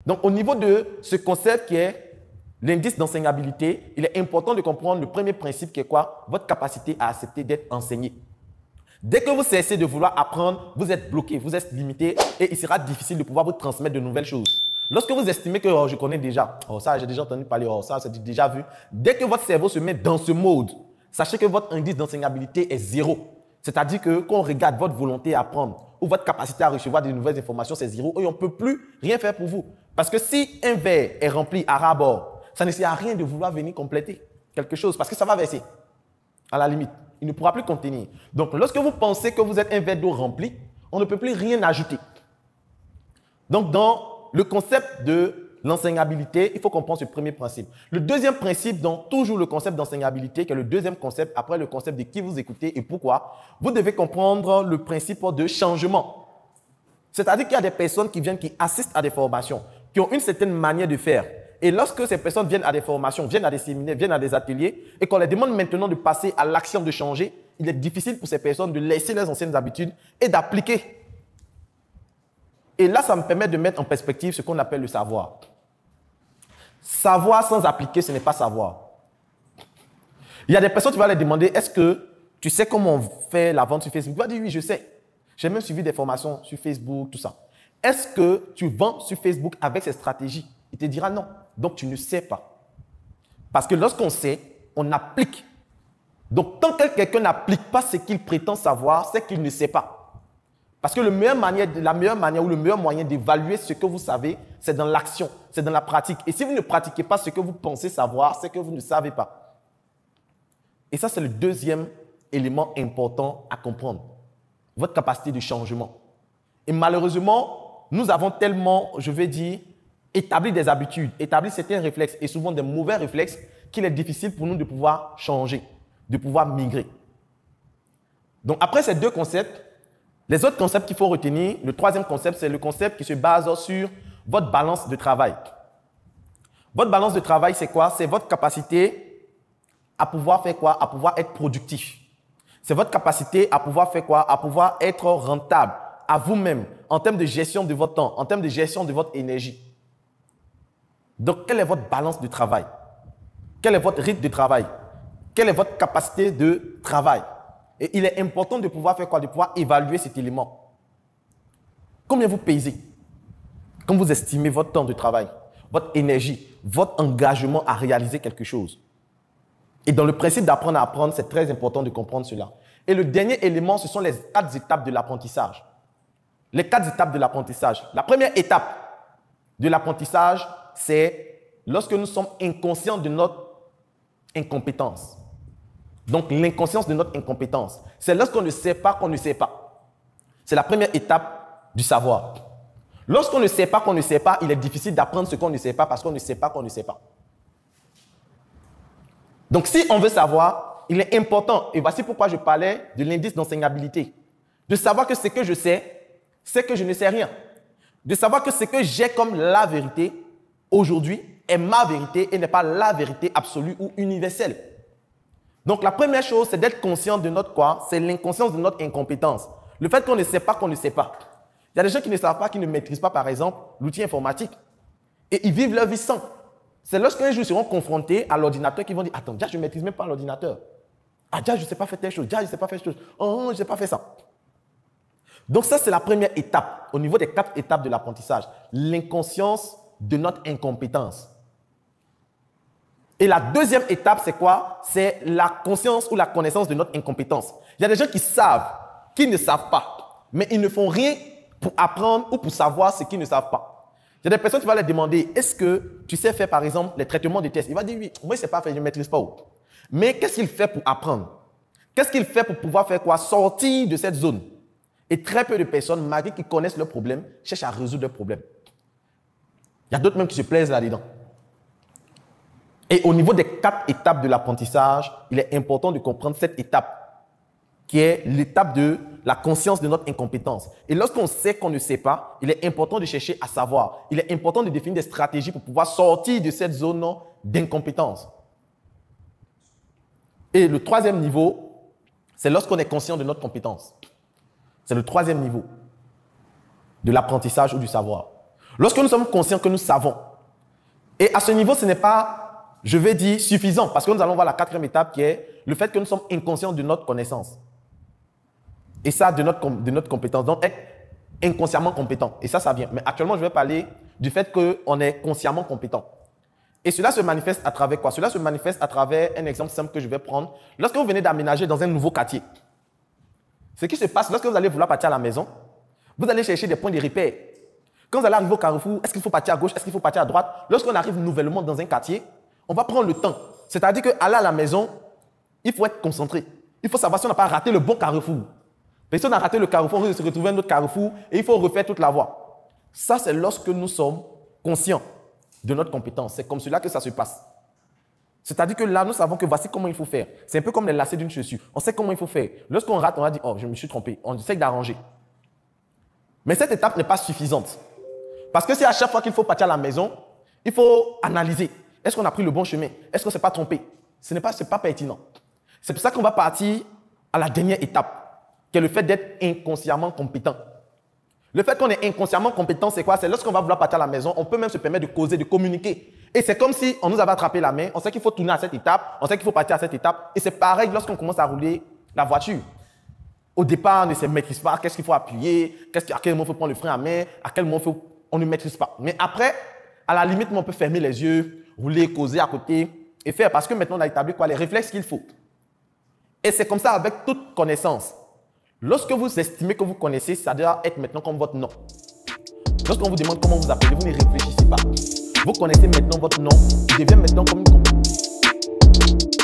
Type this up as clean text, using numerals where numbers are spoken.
Donc, au niveau de ce concept qui est l'indice d'enseignabilité, il est important de comprendre le premier principe qui est quoi? Votre capacité à accepter d'être enseigné. Dès que vous cessez de vouloir apprendre, vous êtes bloqué, vous êtes limité et il sera difficile de pouvoir vous transmettre de nouvelles choses. Lorsque vous estimez que je connais déjà, ça j'ai déjà entendu parler, ça c'est déjà vu, dès que votre cerveau se met dans ce mode, sachez que votre indice d'enseignabilité est zéro. C'est-à-dire que quand on regarde votre volonté à apprendre ou votre capacité à recevoir de nouvelles informations, c'est zéro et on ne peut plus rien faire pour vous. Parce que si un verre est rempli à ras bord, ça ne sert à rien de vouloir venir compléter quelque chose parce que ça va verser, à la limite. Il ne pourra plus contenir. Donc, lorsque vous pensez que vous êtes un verre d'eau rempli, on ne peut plus rien ajouter. Donc, dans le concept de l'enseignabilité, il faut comprendre ce premier principe. Le deuxième principe, dans toujours le concept d'enseignabilité, qui est le deuxième concept, après le concept de qui vous écoutez et pourquoi, vous devez comprendre le principe de changement. C'est-à-dire qu'il y a des personnes qui viennent, qui assistent à des formations, qui ont une certaine manière de faire. Et lorsque ces personnes viennent à des formations, viennent à des séminaires, viennent à des ateliers, et qu'on leur demande maintenant de passer à l'action de changer, il est difficile pour ces personnes de laisser leurs anciennes habitudes et d'appliquer. Et là, ça me permet de mettre en perspective ce qu'on appelle le savoir. Savoir sans appliquer, ce n'est pas savoir. Il y a des personnes qui vont leur demander, est-ce que tu sais comment on fait la vente sur Facebook? Tu vas dire, oui, je sais. J'ai même suivi des formations sur Facebook, tout ça. Est-ce que tu vends sur Facebook avec ces stratégies? Il te dira non. Donc, tu ne sais pas. Parce que lorsqu'on sait, on applique. Donc, tant que quelqu'un n'applique pas ce qu'il prétend savoir, c'est qu'il ne sait pas. Parce que la meilleure manière ou le meilleur moyen d'évaluer ce que vous savez, c'est dans l'action, c'est dans la pratique. Et si vous ne pratiquez pas ce que vous pensez savoir, c'est que vous ne savez pas. Et ça, c'est le deuxième élément important à comprendre. Votre capacité de changement. Et malheureusement, nous avons tellement, je vais dire, établi des habitudes, établi certains réflexes et souvent des mauvais réflexes qu'il est difficile pour nous de pouvoir changer, de pouvoir migrer. Donc, après ces deux concepts, les autres concepts qu'il faut retenir, le troisième concept, c'est le concept qui se base sur votre balance de travail. Votre balance de travail, c'est quoi? C'est votre capacité à pouvoir faire quoi? À pouvoir être productif. C'est votre capacité à pouvoir faire quoi? À pouvoir être rentable à vous-même en termes de gestion de votre temps, en termes de gestion de votre énergie. Donc, quelle est votre balance de travail? Quel est votre rythme de travail? Quelle est votre capacité de travail? Et il est important de pouvoir faire quoi? De pouvoir évaluer cet élément. Combien vous pèsez quand vous estimez votre temps de travail, votre énergie, votre engagement à réaliser quelque chose? Et dans le principe d'apprendre à apprendre, c'est très important de comprendre cela. Et le dernier élément, ce sont les 4 étapes de l'apprentissage. Les 4 étapes de l'apprentissage. La première étape de l'apprentissage, c'est lorsque nous sommes inconscients de notre incompétence. Donc, l'inconscience de notre incompétence. C'est lorsqu'on ne sait pas qu'on ne sait pas. C'est la première étape du savoir. Lorsqu'on ne sait pas qu'on ne sait pas, il est difficile d'apprendre ce qu'on ne sait pas parce qu'on ne sait pas qu'on ne sait pas. Donc, si on veut savoir, il est important, et voici pourquoi je parlais de l'indice d'enseignabilité, de savoir que ce que je sais, c'est que je ne sais rien. De savoir que ce que j'ai comme la vérité aujourd'hui est ma vérité et n'est pas la vérité absolue ou universelle. Donc, la première chose, c'est d'être conscient de notre quoi? C'est l'inconscience de notre incompétence. Le fait qu'on ne sait pas qu'on ne sait pas. Il y a des gens qui ne savent pas, qui ne maîtrisent pas, par exemple, l'outil informatique. Et ils vivent leur vie sans. C'est lorsqu'un jour ils seront confrontés à l'ordinateur qu'ils vont dire « Attends, déjà, je ne maîtrise même pas l'ordinateur. Ah, déjà, je ne sais pas faire telle chose. Déjà, je ne sais pas faire telle chose. Oh, je ne sais pas faire ça. » Donc, ça, c'est la première étape au niveau des 4 étapes de l'apprentissage. L'inconscience de notre incompétence. Et la deuxième étape, c'est quoi? C'est la conscience ou la connaissance de notre incompétence. Il y a des gens qui savent, qui ne savent pas, mais ils ne font rien pour apprendre ou pour savoir ce qu'ils ne savent pas. Il y a des personnes qui vont leur demander, est-ce que tu sais faire, par exemple, les traitements de tests? Il va dire, oui, moi, je ne sais pas faire, je ne maîtrise pas. Mais qu'est-ce qu'il fait pour apprendre? Qu'est-ce qu'il fait pour pouvoir faire quoi? Sortir de cette zone. Et très peu de personnes, malgré qu'ils connaissent leurs problèmes, cherchent à résoudre leurs problèmes. Il y a d'autres même qui se plaisent là-dedans. Et au niveau des 4 étapes de l'apprentissage, il est important de comprendre cette étape, qui est l'étape de la conscience de notre incompétence. Et lorsqu'on sait qu'on ne sait pas, il est important de chercher à savoir. Il est important de définir des stratégies pour pouvoir sortir de cette zone d'incompétence. Et le troisième niveau, c'est lorsqu'on est conscient de notre compétence. C'est le troisième niveau de l'apprentissage ou du savoir. Lorsque nous sommes conscients que nous savons, et à ce niveau, ce n'est pas, je vais dire, suffisant, parce que nous allons voir la quatrième étape qui est le fait que nous sommes inconscients de notre connaissance. Et ça, de notre compétence. Donc, être inconsciemment compétent. Et ça vient. Mais actuellement, je vais parler du fait qu'on est consciemment compétent. Et cela se manifeste à travers quoi? Cela se manifeste à travers un exemple simple que je vais prendre. Lorsque vous venez d'aménager dans un nouveau quartier, ce qui se passe, lorsque vous allez vouloir partir à la maison, vous allez chercher des points de repère. Quand vous allez arriver au carrefour, est-ce qu'il faut partir à gauche, est-ce qu'il faut partir à droite? Lorsqu'on arrive nouvellement dans un quartier, on va prendre le temps. C'est-à-dire qu'aller à la maison, il faut être concentré. Il faut savoir si on n'a pas raté le bon carrefour. Mais si on a raté le carrefour, on risque de se retrouver à un autre carrefour et il faut refaire toute la voie. Ça, c'est lorsque nous sommes conscients de notre compétence. C'est comme cela que ça se passe. C'est-à-dire que là, nous savons que voici comment il faut faire. C'est un peu comme les lacets d'une chaussure. On sait comment il faut faire. Lorsqu'on rate, on va dire « Oh, je me suis trompé ». On essaie d'arranger. Mais cette étape n'est pas suffisante. Parce que si à chaque fois qu'il faut partir à la maison, il faut analyser. Est-ce qu'on a pris le bon chemin? Est-ce qu'on ne s'est pas trompé? Ce n'est pas pertinent. C'est pour ça qu'on va partir à la dernière étape, qui est le fait d'être inconsciemment compétent. Le fait qu'on est inconsciemment compétent, c'est quoi? C'est lorsqu'on va vouloir partir à la maison, on peut même se permettre de causer, de communiquer. Et c'est comme si on nous avait attrapé la main, on sait qu'il faut tourner à cette étape, on sait qu'il faut partir à cette étape. Et c'est pareil lorsqu'on commence à rouler la voiture. Au départ, on ne se maîtrise pas, qu'est-ce qu'il faut appuyer, à quel moment il faut prendre le frein à main, à quel moment on ne maîtrise pas. Mais après, à la limite, on peut fermer les yeux, rouler, causer à côté et faire. Parce que maintenant, on a établi quoi? Les réflexes qu'il faut. Et c'est comme ça avec toute connaissance. Lorsque vous estimez que vous connaissez, ça doit être maintenant comme votre nom. Lorsqu'on vous demande comment vous appelez, vous ne réfléchissez pas. Vous connaissez maintenant votre nom, il devient maintenant comme une compétence.